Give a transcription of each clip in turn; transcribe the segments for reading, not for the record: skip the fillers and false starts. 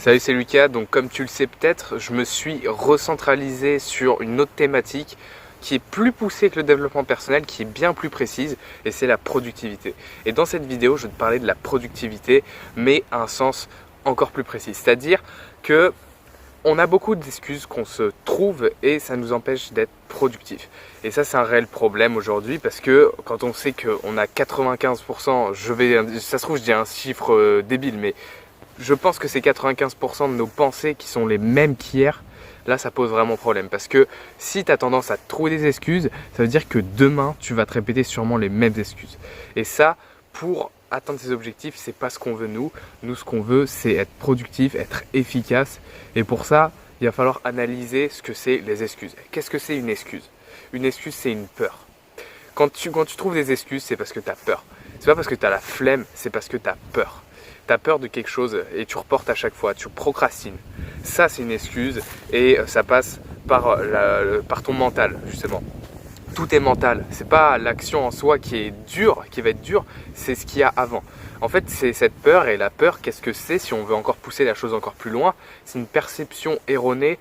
Salut, c'est Lucas. Donc comme tu le sais peut-être, je me suis recentralisé sur une autre thématique qui est plus poussée que le développement personnel, qui est bien plus précise, et c'est la productivité. Et dans cette vidéo, je vais te parler de la productivité, mais à un sens encore plus précis. C'est-à-dire que on a beaucoup d'excuses qu'on se trouve et ça nous empêche d'être productif. Et ça, c'est un réel problème aujourd'hui parce que quand on sait qu'on a 95%, ça se trouve, je dis un chiffre débile, mais je pense que c'est 95% de nos pensées qui sont les mêmes qu'hier. Là, ça pose vraiment problème parce que si tu as tendance à te trouver des excuses, ça veut dire que demain, tu vas te répéter sûrement les mêmes excuses. Et ça, pour atteindre ses objectifs, c'est pas ce qu'on veut nous. Nous, ce qu'on veut, c'est être productif, être efficace. Et pour ça, il va falloir analyser ce que c'est les excuses. Qu'est-ce que c'est une excuse? Une excuse, c'est une peur. Quand tu trouves des excuses, c'est parce que tu as peur. C'est pas parce que tu as la flemme, c'est parce que tu as peur. Tu as peur de quelque chose et tu reportes à chaque fois, tu procrastines. Ça, c'est une excuse et ça passe par ton mental, justement. Tout est mental. C'est pas l'action en soi qui est dure, qui va être dure, c'est ce qu'il y a avant. En fait, c'est cette peur, et la peur, qu'est-ce que c'est si on veut encore pousser la chose encore plus loin? C'est une perception erronée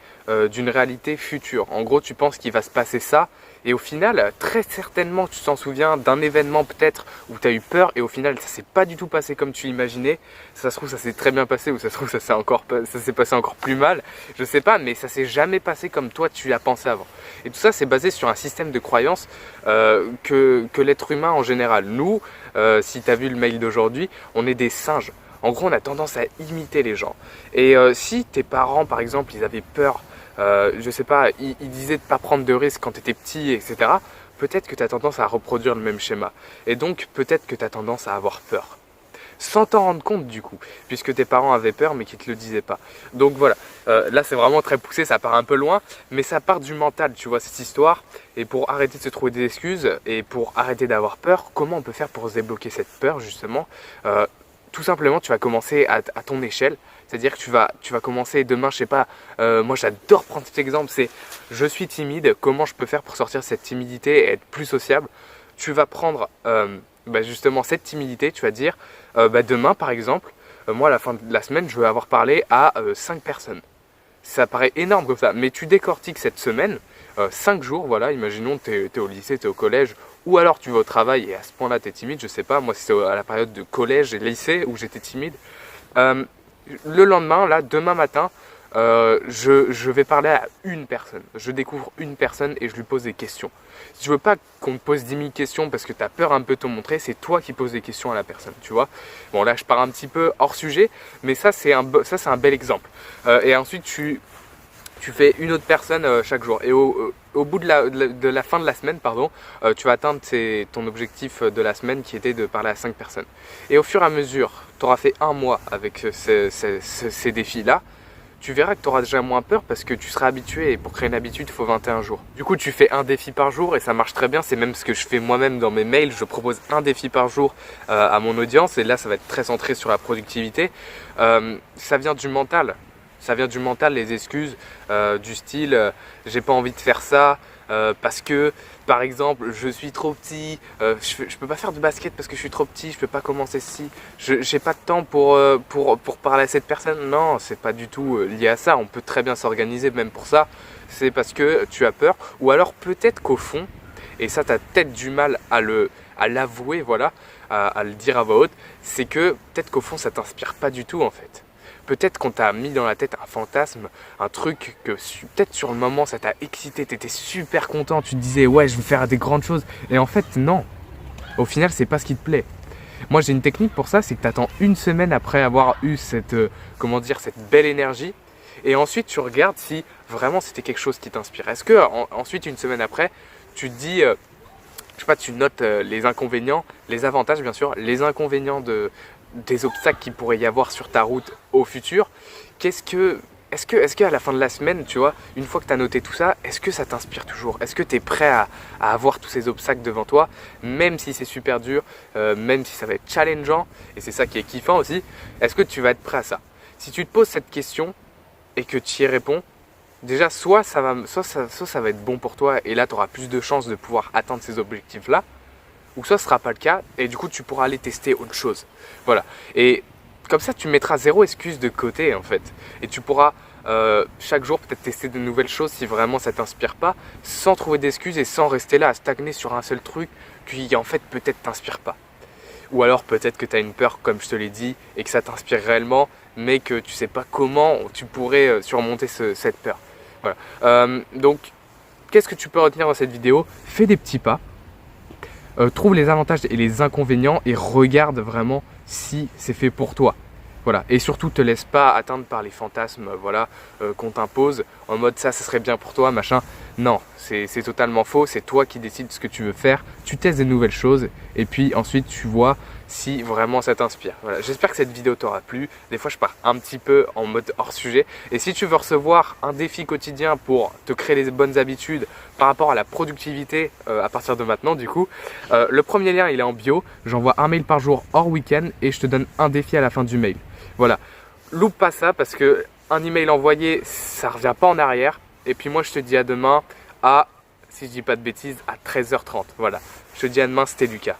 d'une réalité future. En gros, tu penses qu'il va se passer ça, et au final, très certainement, tu t'en souviens d'un événement peut-être où tu as eu peur, et au final, ça s'est pas du tout passé comme tu l'imaginais. Ça se trouve, ça s'est très bien passé, ou ça se trouve, ça s'est passé encore plus mal. Je sais pas, mais ça s'est jamais passé comme toi tu l'as pensé avant. Et tout ça, c'est basé sur un système de croyance que l'être humain en général. Nous, si tu as vu le mail d'aujourd'hui, on est des singes. En gros, on a tendance à imiter les gens. Et si tes parents, par exemple, ils avaient peur, je sais pas, ils disaient de ne pas prendre de risques quand tu étais petit, etc., peut-être que tu as tendance à reproduire le même schéma. Et donc, peut-être que tu as tendance à avoir peur. Sans t'en rendre compte du coup, puisque tes parents avaient peur mais qu'ils ne te le disaient pas. Donc voilà, là c'est vraiment très poussé, ça part un peu loin, mais ça part du mental, tu vois, cette histoire. Et pour arrêter de se trouver des excuses et pour arrêter d'avoir peur, comment on peut faire pour se débloquer cette peur justement? Tout simplement, tu vas commencer à ton échelle. C'est-à-dire que tu vas commencer demain, je sais pas, moi j'adore prendre cet exemple, c'est je suis timide, comment je peux faire pour sortir de cette timidité et être plus sociable? Tu vas prendre justement cette timidité, tu vas dire demain par exemple, moi à la fin de la semaine, je vais avoir parlé à 5 personnes. Ça paraît énorme comme ça, mais tu décortiques cette semaine, 5 jours, voilà, imaginons que tu es au lycée, tu es au collège, ou alors tu vas au travail et à ce point-là tu es timide, je sais pas, moi c'était à la période de collège et lycée où j'étais timide. Le lendemain, là, demain matin, je vais parler à une personne. Je découvre une personne et je lui pose des questions. Si tu veux pas qu'on te pose 10 000 questions parce que tu as peur un peu de te montrer, c'est toi qui poses des questions à la personne, tu vois. Bon, là, je pars un petit peu hors sujet, mais ça, c'est un bel exemple. Et ensuite, tu fais une autre personne chaque jour. Et au bout de la fin de la semaine, pardon, tu vas atteindre ton objectif de la semaine qui était de parler à 5 personnes. Et au fur et à mesure, tu auras fait un mois avec ces défis-là, tu verras que tu auras déjà moins peur parce que tu seras habitué et pour créer une habitude, il faut 21 jours. Du coup, tu fais un défi par jour et ça marche très bien. C'est même ce que je fais moi-même dans mes mails. Je propose un défi par jour à mon audience et là, ça va être très centré sur la productivité. Ça vient du mental. Ça vient du mental, les excuses du style j'ai pas envie de faire ça parce que par exemple je suis trop petit, je peux pas faire de basket parce que je suis trop petit, je peux pas commencer ci, j'ai pas de temps pour parler à cette personne. Non, c'est pas du tout lié à ça, on peut très bien s'organiser même pour ça. C'est parce que tu as peur ou alors peut-être qu'au fond, et ça tu as peut-être du mal à l'avouer, voilà, à le dire à voix haute, c'est que peut-être qu'au fond ça t'inspire pas du tout en fait. Peut-être qu'on t'a mis dans la tête un fantasme, un truc que peut-être sur le moment ça t'a excité, t'étais super content, tu te disais ouais je veux faire des grandes choses. Et en fait non, au final c'est pas ce qui te plaît. Moi j'ai une technique pour ça, c'est que tu attends une semaine après avoir eu cette belle énergie. Et ensuite tu regardes si vraiment c'était quelque chose qui t'inspire. Est-ce que ensuite une semaine après tu te dis, je sais pas, tu notes les inconvénients, les avantages bien sûr, les inconvénients des obstacles qu'il pourrait y avoir sur ta route au futur. Est-ce qu'à la fin de la semaine, tu vois, une fois que tu as noté tout ça, est-ce que ça t'inspire toujours? Est-ce que tu es prêt à avoir tous ces obstacles devant toi, même si c'est super dur, même si ça va être challengeant, et c'est ça qui est kiffant aussi, est-ce que tu vas être prêt à ça? Si tu te poses cette question et que tu y réponds, déjà soit ça va être bon pour toi et là tu auras plus de chances de pouvoir atteindre ces objectifs-là, ou soit ce ne sera pas le cas et du coup tu pourras aller tester autre chose. Voilà. Et comme ça, tu mettras zéro excuse de côté en fait. Et tu pourras chaque jour peut-être tester de nouvelles choses si vraiment ça t'inspire pas, sans trouver d'excuses et sans rester là à stagner sur un seul truc qui en fait peut-être t'inspire pas. Ou alors peut-être que tu as une peur comme je te l'ai dit et que ça t'inspire réellement mais que tu sais pas comment tu pourrais surmonter cette peur. Voilà. Donc qu'est-ce que tu peux retenir dans cette vidéo? Fais des petits pas, trouve les avantages et les inconvénients et regarde vraiment si c'est fait pour toi. Voilà. Et surtout, te laisse pas atteindre par les fantasmes voilà, qu'on t'impose en mode ça serait bien pour toi, machin. Non, c'est totalement faux. C'est toi qui décides ce que tu veux faire. Tu testes des nouvelles choses et puis ensuite tu vois si vraiment ça t'inspire. Voilà. J'espère que cette vidéo t'aura plu. Des fois, je pars un petit peu en mode hors sujet. Et si tu veux recevoir un défi quotidien pour te créer les bonnes habitudes par rapport à la productivité à partir de maintenant, du coup, le premier lien il est en bio. J'envoie un mail par jour hors week-end et je te donne un défi à la fin du mail. Voilà, loupe pas ça parce que un email envoyé, ça revient pas en arrière. Et puis moi, je te dis à demain à, si je dis pas de bêtises, à 13h30. Voilà, je te dis à demain, c'était Lucas.